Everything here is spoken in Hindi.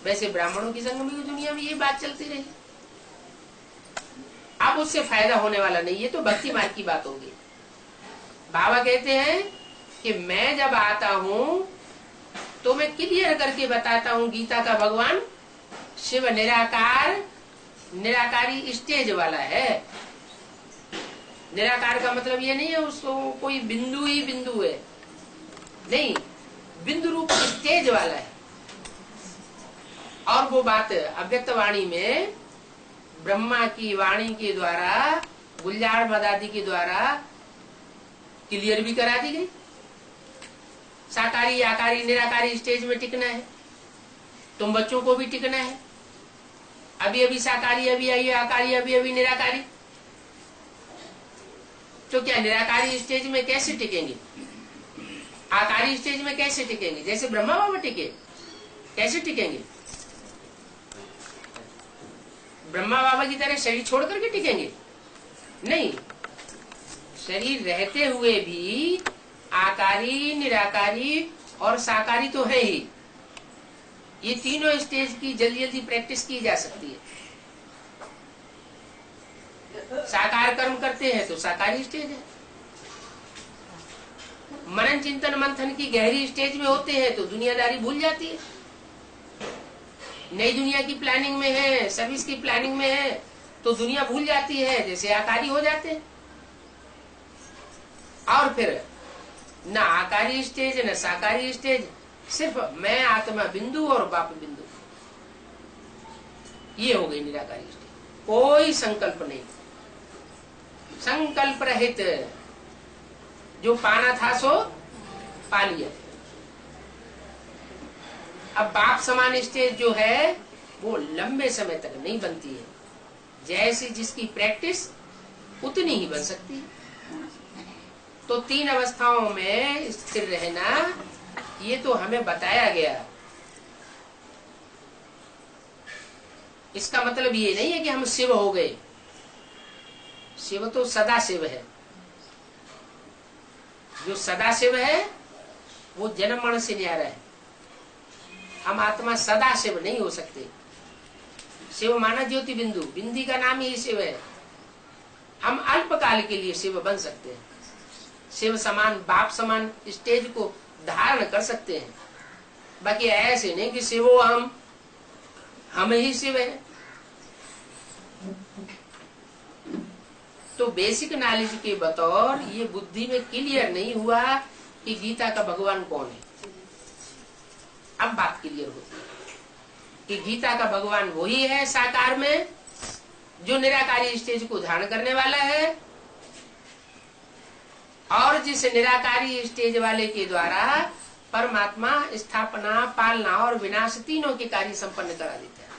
वैसे ब्राह्मणों की संग में दुनिया में ये बात चलती रही। अब उससे फायदा होने वाला नहीं, ये तो भक्ति मार्ग की बात होगी। बाबा कहते हैं कि मैं जब आता हूं तो मैं क्लियर करके बताता हूं गीता का भगवान शिव निराकार, निराकारी स्टेज वाला है। निराकार का मतलब ये नहीं है उसको कोई बिंदु ही बिंदु है, नहीं, बिंदु रूप स्टेज वाला है। और वो बात अव्यक्त वाणी में ब्रह्मा की वाणी के द्वारा, गुलजार मदादी के द्वारा क्लियर भी करा दी गई। साकारी, आकारी, निराकारी स्टेज में टिकना है, तुम बच्चों को भी टिकना है। अभी अभी साकारी, अभी अभी आकारी, अभी अभी निराकारी। तो क्या निराकारी स्टेज में कैसे टिकेंगे? आकारी स्टेज में कैसे टिकेंगे? जैसे ब्रह्मा बाबा टिके, कैसे टिकेंगे? ब्रह्मा बाबा की तरह शरीर छोड़ करके टिकेंगे? नहीं, शरीर रहते हुए भी आकारी, निराकारी और साकारी तो है ही। ये तीनों स्टेज की जल्दी जल्दी प्रैक्टिस की जा सकती है। साकार कर्म करते हैं तो साकारी स्टेज है, मनन चिंतन मंथन की गहरी स्टेज में होते हैं तो दुनियादारी भूल जाती है। नई दुनिया की प्लानिंग में है, सर्विस की प्लानिंग में है तो दुनिया भूल जाती है, जैसे आकारी हो जाते हैं। और फिर न आकारी स्टेज न साकारी स्टेज, सिर्फ मैं आत्मा बिंदु और बाप बिंदु, ये हो गई निराकारी स्टेज। कोई संकल्प नहीं, संकल्प रहित, जो पाना था सो पा लिया। अब बाप समान स्टेज जो है वो लंबे समय तक नहीं बनती है, जैसी जिसकी प्रैक्टिस उतनी ही बन सकती है। तो तीन अवस्थाओं में स्थिर रहना, ये तो हमें बताया गया। इसका मतलब ये नहीं है कि हम शिव हो गए। शिव तो सदा शिव है। जो सदा शिव है वो जन्म मरण से न्यारा है। हम आत्मा सदा शिव नहीं हो सकते। शिव माना ज्योति बिंदु, बिंदी का नाम ही शिव है। हम अल्पकाल के लिए शिव बन सकते हैं, शिव समान, बाप समान स्टेज को धारण कर सकते हैं। बाकी ऐसे नहीं कि शिव हो हम ही शिव है। तो बेसिक नॉलेज के बतौर ये बुद्धि में क्लियर नहीं हुआ कि गीता का भगवान कौन है। अब बात क्लियर होती है कि गीता का भगवान वही है साकार में, जो निराकारी स्टेज को धारण करने वाला है और जिस निराकारी स्टेज वाले के द्वारा परमात्मा स्थापना, पालना और विनाश तीनों के कार्य संपन्न करा देता है।